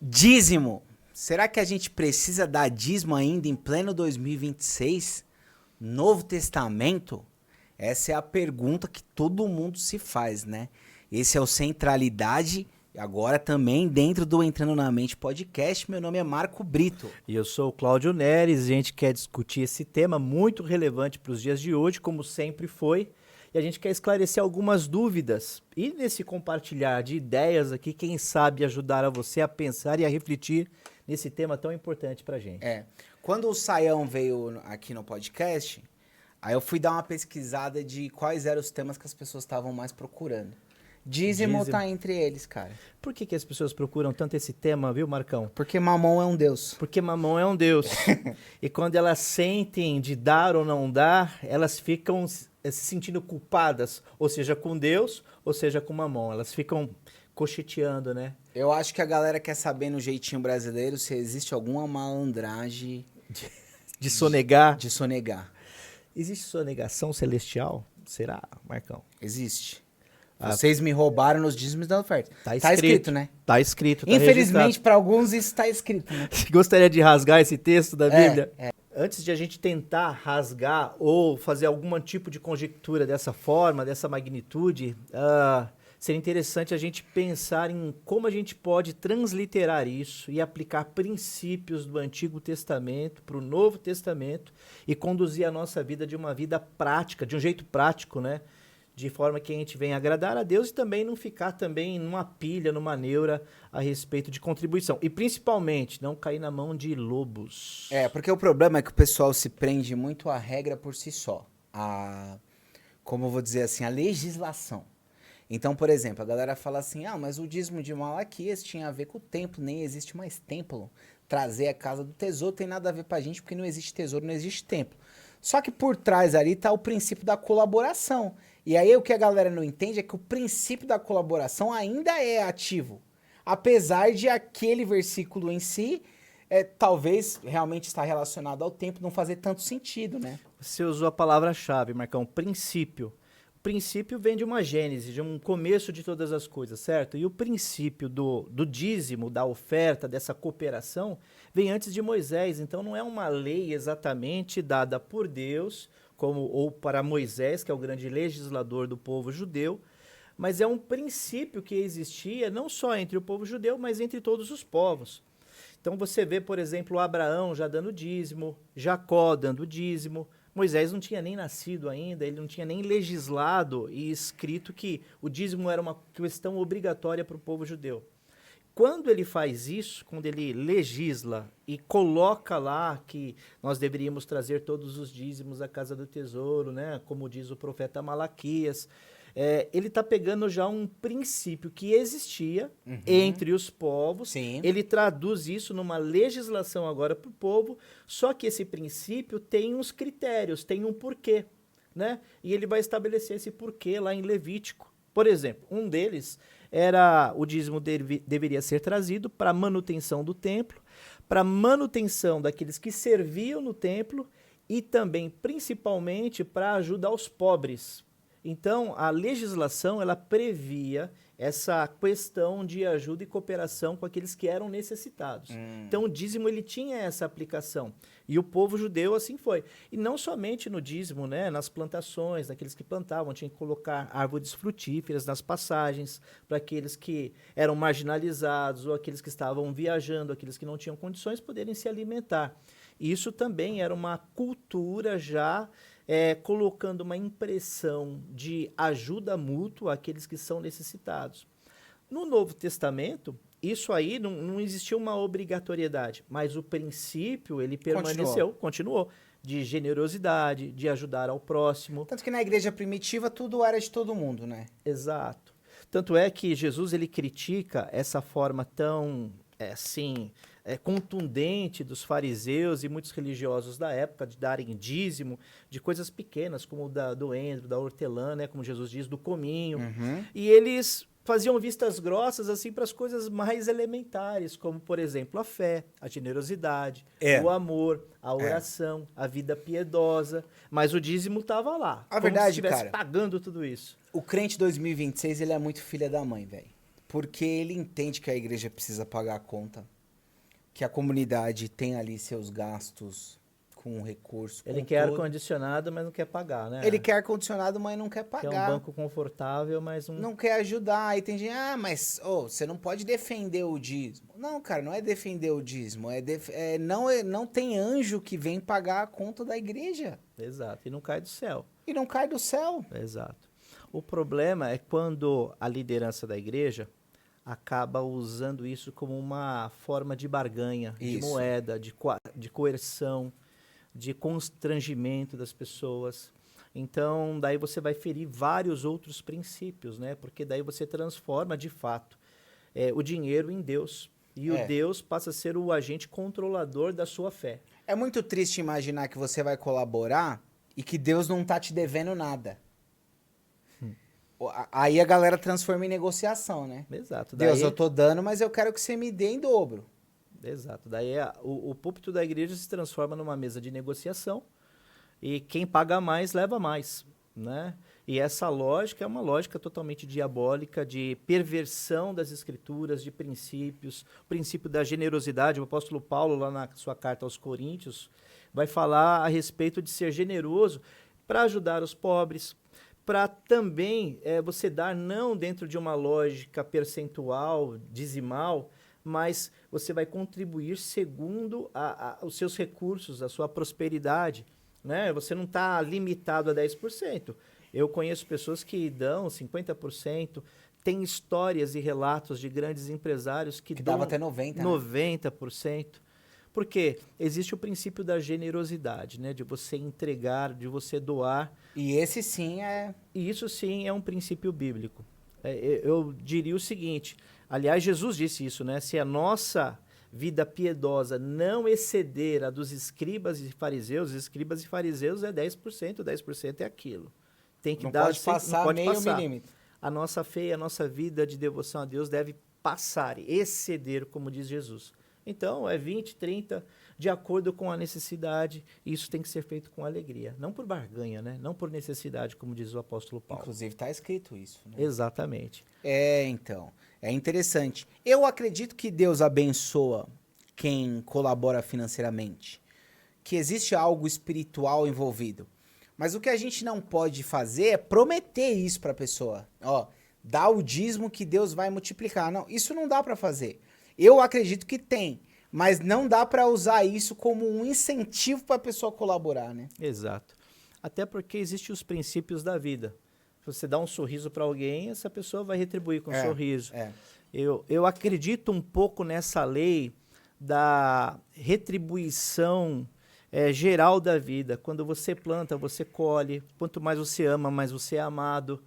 Dízimo. Será que a gente precisa dar dízimo ainda em pleno 2026? Novo Testamento? Essa é a pergunta que todo mundo se faz, né? Esse é o Centralidade, agora também dentro do Entrando na Mente podcast. Meu nome é Marco Brito. E eu sou o Cláudio Neres, e a gente quer discutir esse tema muito relevante para os dias de hoje, como sempre foi. E a gente quer esclarecer algumas dúvidas. E nesse compartilhar de ideias aqui, quem sabe ajudar a você a pensar e a refletir nesse tema tão importante para a gente. Quando o Saião veio aqui no podcast, aí eu fui dar uma pesquisada de quais eram os temas que as pessoas estavam mais procurando. Dízimo tá entre eles, cara. Por que as pessoas procuram tanto esse tema, viu, Marcão? Porque Mamon é um deus. Porque Mamon é um deus. E quando elas sentem de dar ou não dar, elas ficam se sentindo culpadas, ou seja, com Deus, ou seja, com Mamon. Elas ficam cocheteando, né? Eu acho que a galera quer saber no jeitinho brasileiro se existe alguma malandragem De sonegar. de sonegar. Existe sonegação celestial? Será, Marcão? Existe. Vocês me roubaram nos dízimos da oferta. Tá escrito, né? Tá escrito, tá Infelizmente, para alguns isso tá escrito, né? registrado. Gostaria de rasgar esse texto da Bíblia? Antes de a gente tentar rasgar ou fazer algum tipo de conjectura dessa forma, dessa magnitude, seria interessante a gente pensar em como a gente pode transliterar isso e aplicar princípios do Antigo Testamento para o Novo Testamento e conduzir a nossa vida de uma vida prática, de um jeito prático, né? De forma que a gente venha agradar a Deus e também não ficar também numa pilha, numa neura a respeito de contribuição. E principalmente, não cair na mão de lobos. Porque o problema é que o pessoal se prende muito à regra por si só. Como eu vou dizer assim, a legislação. Então, por exemplo, a galera fala assim, mas o dízimo de Malaquias tinha a ver com o templo, nem existe mais templo. Trazer a casa do tesouro tem nada a ver pra gente, porque não existe tesouro, não existe templo. Só que por trás ali tá o princípio da colaboração. E aí o que a galera não entende é que o princípio da colaboração ainda é ativo. Apesar de aquele versículo em si, talvez realmente estar relacionado ao templo, não fazer tanto sentido, né? Você usou a palavra-chave, Marcão, princípio. O princípio vem de uma gênese, de um começo de todas as coisas, certo? E o princípio do dízimo, da oferta, dessa cooperação, vem antes de Moisés. Então não é uma lei exatamente dada por Deus, ou para Moisés, que é o grande legislador do povo judeu, mas é um princípio que existia não só entre o povo judeu, mas entre todos os povos. Então você vê, por exemplo, Abraão já dando dízimo, Jacó dando dízimo. Moisés não tinha nem nascido ainda, ele não tinha nem legislado e escrito que o dízimo era uma questão obrigatória para o povo judeu. Quando ele faz isso, quando ele legisla e coloca lá que nós deveríamos trazer todos os dízimos à casa do tesouro, né, como diz o profeta Malaquias, ele está pegando já um princípio que existia entre os povos. Sim. Ele traduz isso numa legislação agora para o povo, só que esse princípio tem uns critérios, tem um porquê, né? E ele vai estabelecer esse porquê lá em Levítico. Por exemplo, um deles era o dízimo deveria ser trazido para manutenção do templo, para manutenção daqueles que serviam no templo e também, principalmente, para ajuda aos pobres. Então, a legislação, ela previa essa questão de ajuda e cooperação com aqueles que eram necessitados. Então, o dízimo, ele tinha essa aplicação. E o povo judeu assim foi. E não somente no dízimo, né, nas plantações, naqueles que plantavam, tinha que colocar árvores frutíferas nas passagens, para aqueles que eram marginalizados, ou aqueles que estavam viajando, aqueles que não tinham condições, poderem se alimentar. E isso também era uma cultura já colocando uma impressão de ajuda mútua àqueles que são necessitados. No Novo Testamento, isso aí não existia uma obrigatoriedade, mas o princípio ele permaneceu, continuou, de generosidade, de ajudar ao próximo. Tanto que na igreja primitiva tudo era de todo mundo, né? Exato. Tanto é que Jesus ele critica essa forma tão contundente dos fariseus e muitos religiosos da época de darem dízimo de coisas pequenas, como do endro, da hortelã, né, como Jesus diz, do cominho. E eles faziam vistas grossas assim para as coisas mais elementares, como, por exemplo, a fé, a generosidade, o amor, a oração, a vida piedosa. Mas o dízimo estava lá. A verdade, se estivesse cara, pagando tudo isso. O crente 2026, ele é muito filha da mãe, velho. Porque ele entende que a igreja precisa pagar a conta, que a comunidade tem ali seus gastos com recurso, Ele com quer tudo. ar-condicionado, mas não quer pagar, né? Ele quer ar-condicionado, mas não quer Quer um pagar. banco confortável, mas Não quer ajudar. Aí tem gente, mas você não pode defender o dízimo. Não, cara, não é defender o dízimo. Não tem anjo que vem pagar a conta da igreja. Exato, e não cai do céu. E não cai do céu. Exato. O problema é quando a liderança da igreja acaba usando isso como uma forma de barganha, de Isso. moeda, de coerção, de constrangimento das pessoas. Então, daí você vai ferir vários outros princípios, né? Porque daí você transforma, de fato, o dinheiro em Deus. E o Deus passa a ser o agente controlador da sua fé. É muito triste imaginar que você vai colaborar e que Deus não tá te devendo nada. Aí a galera transforma em negociação, né? Exato. Deus, eu tô dando, mas eu quero que você me dê em dobro. Exato. Daí o púlpito da igreja se transforma numa mesa de negociação e quem paga mais leva mais, né? E essa lógica é uma lógica totalmente diabólica de perversão das escrituras, de princípios, o princípio da generosidade. O apóstolo Paulo, lá na sua carta aos Coríntios, vai falar a respeito de ser generoso para ajudar os pobres, para também você dar não dentro de uma lógica percentual, dizimal, mas você vai contribuir segundo os seus recursos, a sua prosperidade, né? Você não está limitado a 10%. Eu conheço pessoas que dão 50%, tem histórias e relatos de grandes empresários que dão dava até 90%. 90%. Porque existe o princípio da generosidade, né? De você entregar, de você doar. E esse sim é... E isso sim é um princípio bíblico. Eu diria o seguinte, aliás, Jesus disse isso, né? Se a nossa vida piedosa não exceder a dos escribas e fariseus é 10%, 10% é aquilo. Tem que Não dar, pode passar não pode meio passar. milímetro. A nossa fé e a nossa vida de devoção a Deus deve passar, exceder, como diz Jesus. Então, é 20, 30, de acordo com a necessidade, e isso tem que ser feito com alegria. Não por barganha, né? Não por necessidade, como diz o apóstolo Paulo. Inclusive está escrito isso, né? Exatamente. Então, é interessante. Eu acredito que Deus abençoa quem colabora financeiramente, que existe algo espiritual envolvido. Mas o que a gente não pode fazer é prometer isso para a pessoa. Ó, dá o dízimo que Deus vai multiplicar. Não, isso não dá para fazer. Eu acredito que tem, mas não dá para usar isso como um incentivo para a pessoa colaborar, né? Exato. Até porque existem os princípios da vida. Se você dá um sorriso para alguém, essa pessoa vai retribuir com um sorriso. Eu acredito um pouco nessa lei da retribuição geral da vida. Quando você planta, você colhe. Quanto mais você ama, mais você é amado.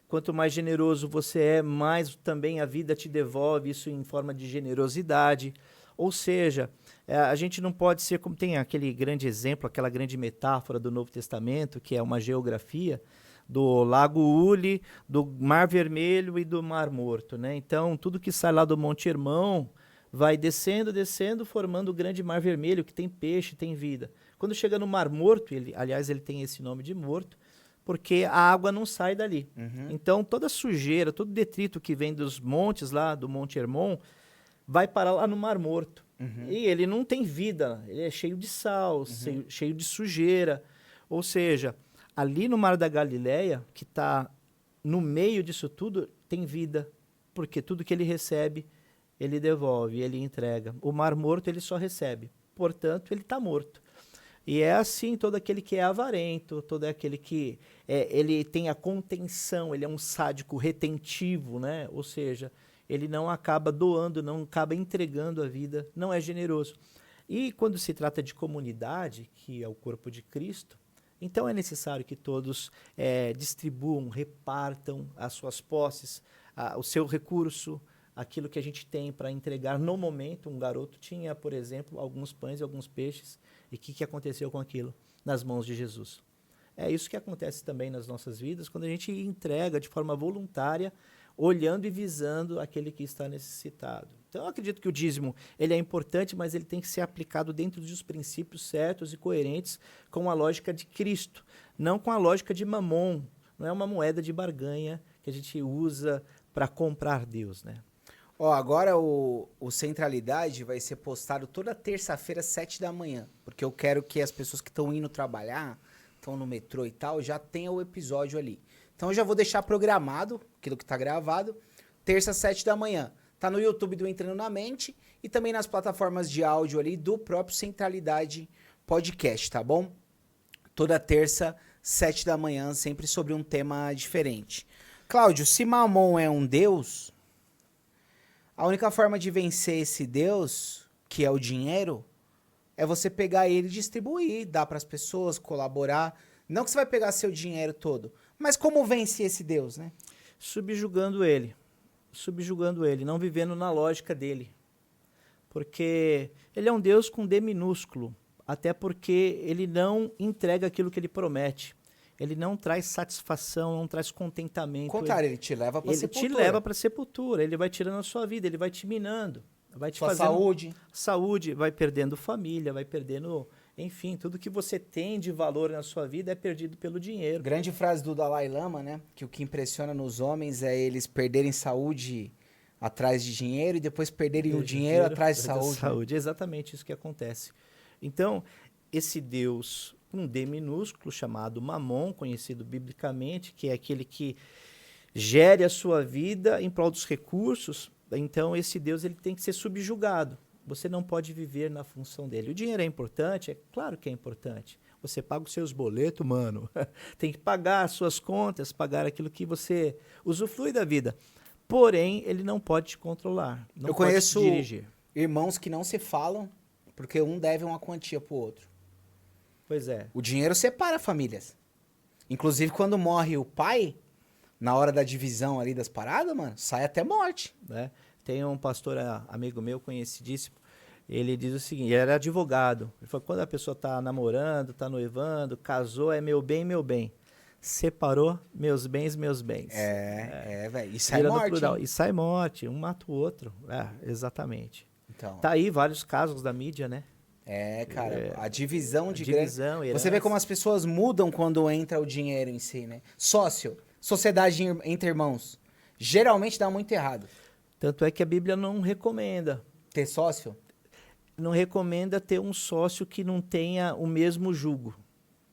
Quanto mais generoso você é, mais também a vida te devolve, isso em forma de generosidade. Ou seja, a gente não pode ser como tem aquele grande exemplo, aquela grande metáfora do Novo Testamento, que é uma geografia do Lago Uli, do Mar Vermelho e do Mar Morto, né? Então, tudo que sai lá do Monte Hermon vai descendo, descendo, formando o grande Mar Vermelho, que tem peixe, tem vida. Quando chega no Mar Morto, aliás, ele tem esse nome de morto, porque a água não sai dali. Então, toda sujeira, todo detrito que vem dos montes lá, do Monte Hermon, vai parar lá no Mar Morto. E ele não tem vida, ele é cheio de sal, cheio de sujeira. Ou seja, ali no Mar da Galileia, que está no meio disso tudo, tem vida, porque tudo que ele recebe, ele devolve, ele entrega. O Mar Morto, ele só recebe, portanto, ele está morto. E é assim todo aquele que é avarento, todo aquele que ele tem a contenção, ele é um sádico retentivo, né? Ou seja, ele não acaba doando, não acaba entregando a vida, não é generoso. E quando se trata de comunidade, que é o corpo de Cristo, então é necessário que todos distribuam, repartam as suas posses, o seu recurso, aquilo que a gente tem para entregar no momento. Um garoto tinha, por exemplo, alguns pães e alguns peixes. E o que aconteceu com aquilo? Nas mãos de Jesus. É isso que acontece também nas nossas vidas, quando a gente entrega de forma voluntária, olhando e visando aquele que está necessitado. Então, eu acredito que o dízimo ele é importante, mas ele tem que ser aplicado dentro dos princípios certos e coerentes com a lógica de Cristo, não com a lógica de Mamon. Não é uma moeda de barganha que a gente usa para comprar Deus, né? Ó, agora o Centralidade vai ser postado toda terça-feira, 7 da manhã. Porque eu quero que as pessoas que estão indo trabalhar, estão no metrô e tal, já tenham o episódio ali. Então eu já vou deixar programado, aquilo que tá gravado, terça, 7 da manhã. Tá no YouTube do Entrando na Mente e também nas plataformas de áudio ali do próprio Centralidade Podcast, tá bom? Toda terça, 7 da manhã, sempre sobre um tema diferente. Cláudio, se Mamon é um deus, a única forma de vencer esse deus, que é o dinheiro, é você pegar ele e distribuir, dar para as pessoas, colaborar. Não que você vai pegar seu dinheiro todo, mas como vence esse deus, né? Subjugando ele, não vivendo na lógica dele. Porque ele é um Deus com D minúsculo, até porque ele não entrega aquilo que ele promete. Ele não traz satisfação, não traz contentamento. Ao contrário, ele te leva para a sepultura. Ele te leva para a sepultura, ele vai tirando a sua vida, ele vai te minando, vai te Sua fazendo saúde, vai perdendo família, vai perdendo, enfim, tudo que você tem de valor na sua vida é perdido pelo dinheiro. Grande frase do Dalai Lama, né? Que o que impressiona nos homens é eles perderem saúde atrás de dinheiro e depois perderem o dinheiro atrás de saúde. É exatamente isso que acontece. Então, esse Deus, um D minúsculo, chamado Mamon, conhecido biblicamente, que é aquele que gere a sua vida em prol dos recursos, então esse Deus ele tem que ser subjugado. Você não pode viver na função dele. O dinheiro é importante? É claro que é importante. Você paga os seus boletos, mano. Tem que pagar as suas contas, pagar aquilo que você usufrui da vida. Porém, ele não pode te controlar, não pode te dirigir. Irmãos que não se falam porque um deve uma quantia pro outro. Pois é. O dinheiro separa famílias. Inclusive, quando morre o pai, na hora da divisão ali das paradas, mano, sai até morte. Né? Tem um pastor amigo meu, conhecidíssimo, ele diz o seguinte, ele era advogado. Ele falou, quando a pessoa tá namorando, tá noivando, casou, é meu bem. Separou, meus bens. Velho. E sai morte. E sai morte, um mata o outro. Exatamente. Então. Tá aí vários casos da mídia, né? Cara, a divisão de divisão, grande... Você vê como as pessoas mudam quando entra o dinheiro em si, né? Sociedade entre irmãos, geralmente dá muito errado. Tanto é que a Bíblia não recomenda. Ter sócio? Não recomenda ter um sócio que não tenha o mesmo jugo,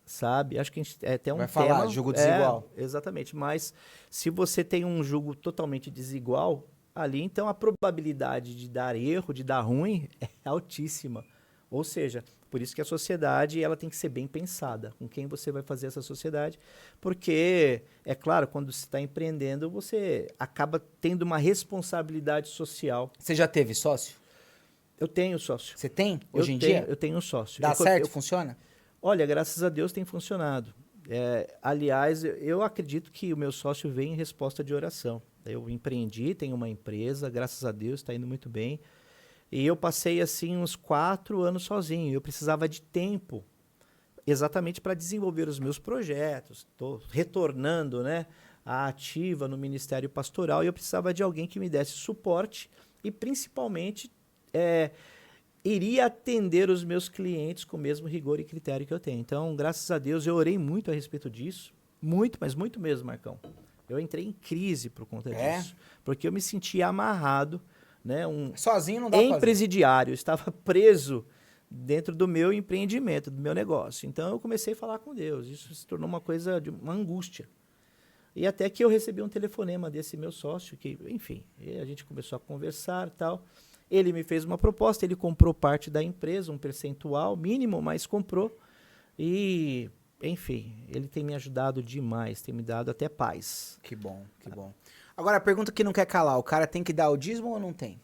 sabe? Acho que a gente até um Vai falar, jugo desigual. Exatamente, mas se você tem um jugo totalmente desigual, ali então a probabilidade de dar erro, de dar ruim, é altíssima. Ou seja, por isso que a sociedade ela tem que ser bem pensada, com quem você vai fazer essa sociedade, porque, é claro, quando você está empreendendo, você acaba tendo uma responsabilidade social. Você já teve sócio? Eu tenho sócio. Você tem, hoje em dia? Eu tenho um sócio. Dá certo? Funciona? Olha, graças a Deus tem funcionado. Aliás, eu acredito que o meu sócio vem em resposta de oração. Eu empreendi, tenho uma empresa, graças a Deus, está indo muito bem. E eu passei, assim, uns 4 anos sozinho. Eu precisava de tempo exatamente para desenvolver os meus projetos. Estou retornando, né, à ativa no Ministério Pastoral e eu precisava de alguém que me desse suporte e, principalmente, iria atender os meus clientes com o mesmo rigor e critério que eu tenho. Então, graças a Deus, eu orei muito a respeito disso. Muito, mas muito mesmo, Marcão. Eu entrei em crise por conta disso. Porque eu me sentia amarrado, né, sozinho não dá pra fazer. Presidiário, eu estava preso dentro do meu empreendimento, do meu negócio. Então eu comecei a falar com Deus, isso se tornou uma coisa de uma angústia. E até que eu recebi um telefonema desse meu sócio, que, enfim, a gente começou a conversar e tal. Ele me fez uma proposta, ele comprou parte da empresa, um percentual mínimo, mas comprou. E, enfim, ele tem me ajudado demais, tem me dado até paz. Que bom, que bom. Agora, a pergunta que não quer calar, o cara tem que dar o dízimo ou não tem?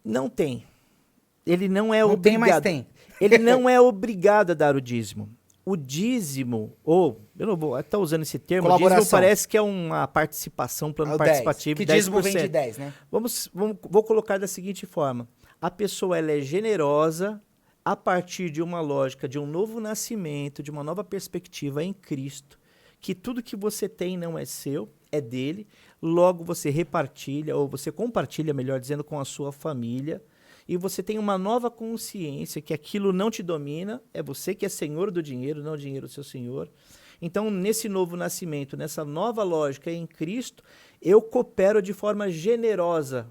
Não tem. Ele não é não obrigado. Tem, mas tem. Ele não é obrigado a dar o dízimo. O dízimo, ou, eu não vou estar usando esse termo, o dízimo parece que é uma participação, plano participativo, 10%. Que dízimo vem de 10, né? Vou colocar da seguinte forma. A pessoa ela é generosa a partir de uma lógica de um novo nascimento, de uma nova perspectiva em Cristo, que tudo que você tem não é seu, é dele, logo você repartilha, ou você compartilha, melhor dizendo, com a sua família, e você tem uma nova consciência que aquilo não te domina, é você que é senhor do dinheiro, não o dinheiro seu senhor. Então, nesse novo nascimento, nessa nova lógica em Cristo, eu coopero de forma generosa.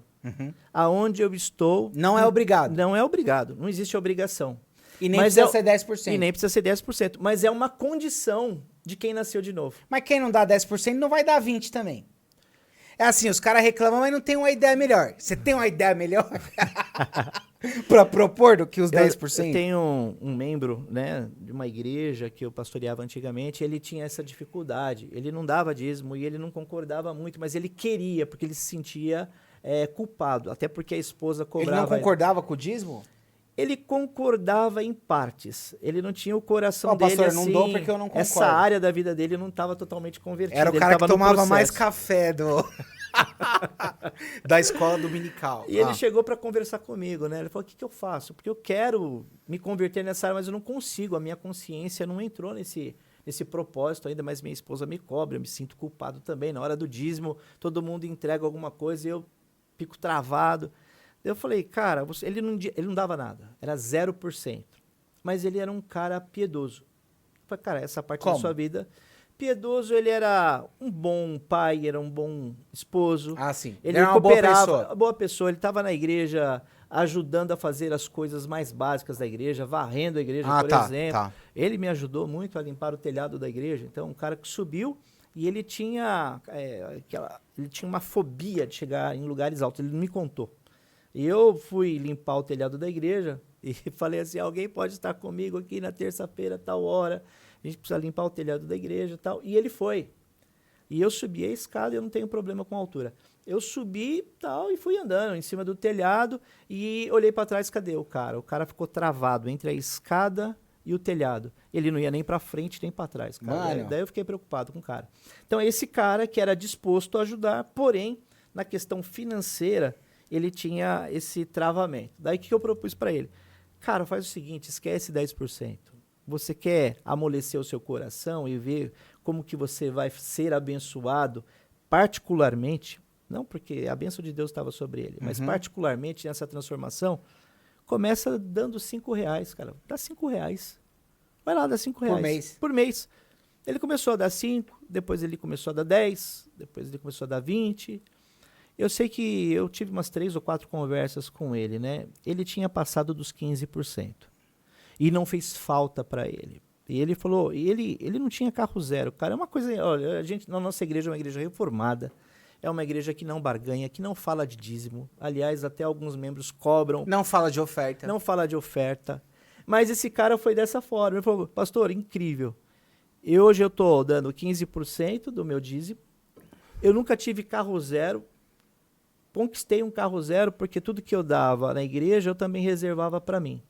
Aonde eu estou... Não é obrigado. Não é obrigado. Não existe obrigação. E nem precisa ser 10%. E nem precisa ser 10%. Mas é uma condição de quem nasceu de novo. Mas quem não dá 10% não vai dar 20% também. É assim, os caras reclamam, mas não tem uma ideia melhor. Você tem uma ideia melhor pra propor do que os 10%? Eu tenho um membro, né, de uma igreja que eu pastoreava antigamente, ele tinha essa dificuldade. Ele não dava dízimo e ele não concordava muito, mas ele queria, porque ele se sentia culpado. Até porque a esposa cobrava... Ele não concordava com o dízimo? Ele concordava em partes. Ele não tinha o coração dele pastor, assim... não dou porque eu não concordo. Essa área da vida dele não estava totalmente convertida. Era o cara que tomava mais café da escola dominical. E ele chegou para conversar comigo, né? Ele falou, o que eu faço? Porque eu quero me converter nessa área, mas eu não consigo. A minha consciência não entrou nesse propósito ainda, mas minha esposa me cobra. Eu me sinto culpado também. Na hora do dízimo, todo mundo entrega alguma coisa e eu fico travado. Eu falei, cara, ele não dava nada, era 0%. Mas ele era um cara piedoso. Eu falei, cara, essa parte da sua vida... Piedoso, ele era um bom pai, era um bom esposo. Ah, sim. Ele era uma cooperava, boa pessoa. Ele estava na igreja ajudando a fazer as coisas mais básicas da igreja, varrendo a igreja, por exemplo. Tá. Ele me ajudou muito a limpar o telhado da igreja. Então, um cara que subiu e ele tinha uma fobia de chegar em lugares altos. Ele não me contou. E eu fui limpar o telhado da igreja e falei assim, alguém pode estar comigo aqui na terça-feira, tal hora, a gente precisa limpar o telhado da igreja e tal. E ele foi. E eu subi a escada e eu não tenho problema com a altura. Eu subi tal e fui andando em cima do telhado e olhei para trás, cadê o cara? O cara ficou travado entre a escada e o telhado. Ele não ia nem para frente nem para trás. Cara. Daí eu fiquei preocupado com o cara. Então esse cara que era disposto a ajudar, porém, na questão financeira, ele tinha esse travamento. Daí o que eu propus para ele? Cara, faz o seguinte, esquece 10%. Você quer amolecer o seu coração e ver como que você vai ser abençoado particularmente, não porque a bênção de Deus estava sobre ele, mas particularmente nessa transformação, começa dando R$5, cara. Dá R$5. Vai lá, dá R$5. Por mês. Por mês. Ele começou a dar 5, depois ele começou a dar 10, depois ele começou a dar 20. Eu sei que eu tive umas 3 ou 4 conversas com ele, né? Ele tinha passado dos 15%. E não fez falta para ele. E ele falou, ele não tinha carro zero, cara. É uma coisa, olha, na nossa igreja é uma igreja reformada, é uma igreja que não barganha, que não fala de dízimo. Aliás, até alguns membros cobram. Não fala de oferta. Não fala de oferta. Mas esse cara foi dessa forma. Ele falou, pastor, incrível. E hoje eu estou dando 15% do meu dízimo. Eu nunca tive carro zero. Conquistei um carro zero porque tudo que eu dava na igreja eu também reservava para mim.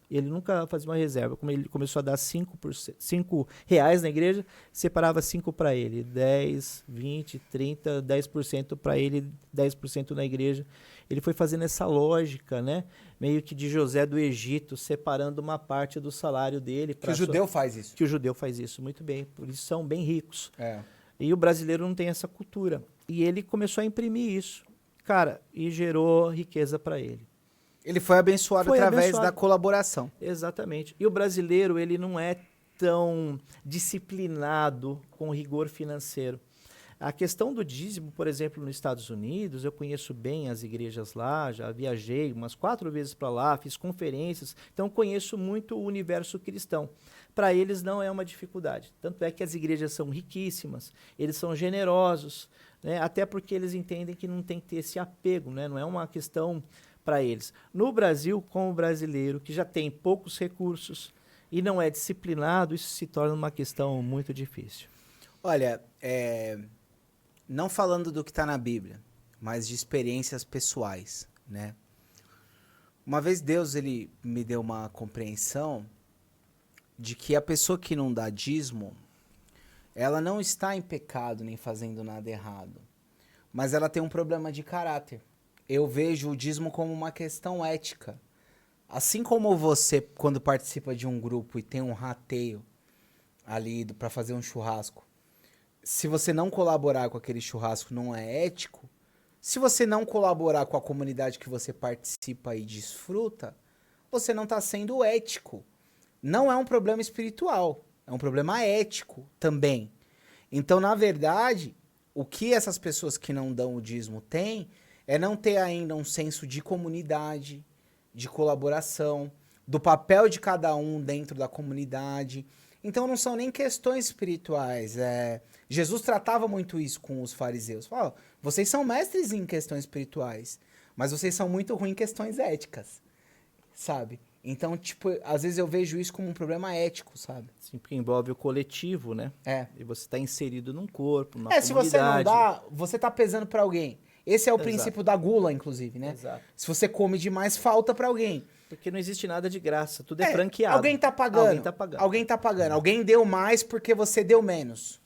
Ele nunca fazia uma reserva. Como ele começou a dar R$5 na igreja, separava 5 para ele. 10, 20, 30, 10% para ele, 10% na igreja. Ele foi fazendo essa lógica, né? Meio que de José do Egito, separando uma parte do salário dele. Que o judeu faz isso. Que o judeu faz isso, muito bem. Por isso são bem ricos. É. E o brasileiro não tem essa cultura. E ele começou a imprimir isso. Cara, e gerou riqueza para ele. Ele foi abençoado através da colaboração. Exatamente. E o brasileiro, ele não é tão disciplinado com rigor financeiro. A questão do dízimo, por exemplo, nos Estados Unidos, eu conheço bem as igrejas lá, já viajei umas 4 vezes para lá, fiz conferências, então conheço muito o universo cristão. Para eles não é uma dificuldade. Tanto é que as igrejas são riquíssimas, eles são generosos, né? Até porque eles entendem que não tem que ter esse apego, né? Não é uma questão para eles. No Brasil, com o brasileiro, que já tem poucos recursos e não é disciplinado, isso se torna uma questão muito difícil. Olha, não falando do que está na Bíblia, mas de experiências pessoais, né? Uma vez Deus ele me deu uma compreensão de que a pessoa que não dá dízimo, ela não está em pecado nem fazendo nada errado, mas ela tem um problema de caráter. Eu vejo o dízimo como uma questão ética. Assim como você, quando participa de um grupo e tem um rateio ali para fazer um churrasco, se você não colaborar com aquele churrasco não é ético, se você não colaborar com a comunidade que você participa e desfruta, você não está sendo ético. Não é um problema espiritual, é um problema ético também. Então, na verdade, o que essas pessoas que não dão o dízimo têm é não ter ainda um senso de comunidade, de colaboração, do papel de cada um dentro da comunidade. Então não são nem questões espirituais. Jesus tratava muito isso com os fariseus. Fala, vocês são mestres em questões espirituais, mas vocês são muito ruins em questões éticas, sabe? Então, tipo, às vezes eu vejo isso como um problema ético, sabe? Sim, porque envolve o coletivo, né? E você está inserido num corpo, numa comunidade. Se você não dá, você tá pesando para alguém. Esse é o princípio da gula, inclusive, né? Exato. Se você come demais, falta para alguém. Porque não existe nada de graça, tudo é franqueado. Alguém tá pagando. Alguém tá pagando. Alguém deu mais porque você deu menos.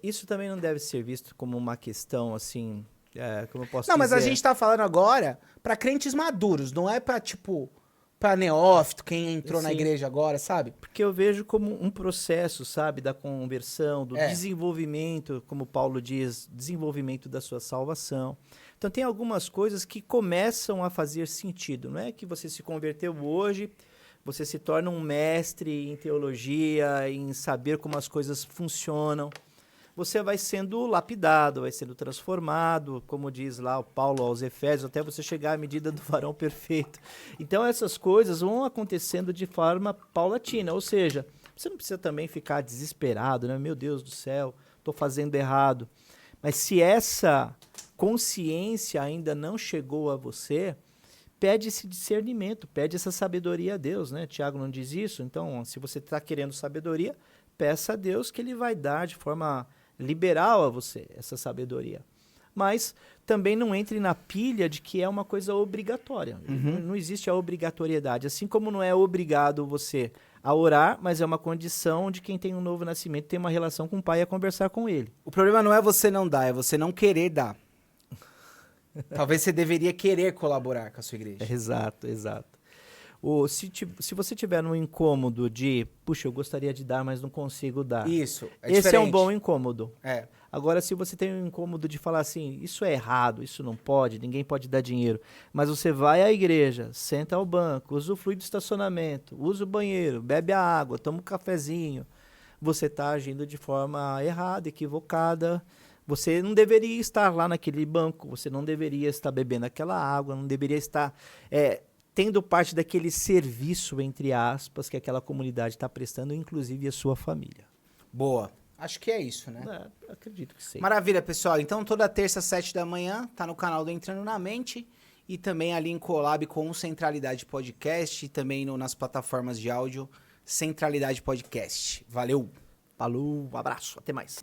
Isso também não deve ser visto como uma questão, assim, como eu posso dizer... Não, mas a gente tá falando agora pra crentes maduros, não é pra, tipo, pra neófito, quem entrou na igreja agora, sabe? Porque eu vejo como um processo, sabe, da conversão, do desenvolvimento, como Paulo diz, desenvolvimento da sua salvação. Então tem algumas coisas que começam a fazer sentido. Não é que você se converteu hoje, você se torna um mestre em teologia, em saber como as coisas funcionam. Você vai sendo lapidado, vai sendo transformado, como diz lá o Paulo aos Efésios, até você chegar à medida do varão perfeito. Então essas coisas vão acontecendo de forma paulatina, ou seja, você não precisa também ficar desesperado, né? Meu Deus do céu, estou fazendo errado. Mas se essa consciência ainda não chegou a você, pede esse discernimento, pede essa sabedoria a Deus, né? Tiago não diz isso? Então, se você está querendo sabedoria, peça a Deus que Ele vai dar de forma liberal a você essa sabedoria. Mas também não entre na pilha de que é uma coisa obrigatória. Não existe a obrigatoriedade. Assim como não é obrigado você a orar, mas é uma condição de quem tem um novo nascimento, tem uma relação com o Pai, a conversar com Ele. O problema não é você não dar, é você não querer dar. Talvez você deveria querer colaborar com a sua igreja. Exato. Se você tiver um incômodo de, puxa, eu gostaria de dar, mas não consigo dar. Isso, esse é um bom incômodo. É. Agora, se você tem um incômodo de falar assim, isso é errado, isso não pode, ninguém pode dar dinheiro, mas você vai à igreja, senta ao banco, usufrui do estacionamento, usa o banheiro, bebe a água, toma um cafezinho, você está agindo de forma errada, equivocada. Você não deveria estar lá naquele banco, você não deveria estar bebendo aquela água, não deveria estar tendo parte daquele serviço, entre aspas, que aquela comunidade está prestando, inclusive a sua família. Boa. Acho que é isso, né? Acredito que sim. Maravilha, pessoal. Então, toda terça, 7 da manhã, tá no canal do Entrando na Mente e também ali em collab com o Centralidade Podcast e também nas plataformas de áudio Centralidade Podcast. Valeu! Falou, um abraço, até mais.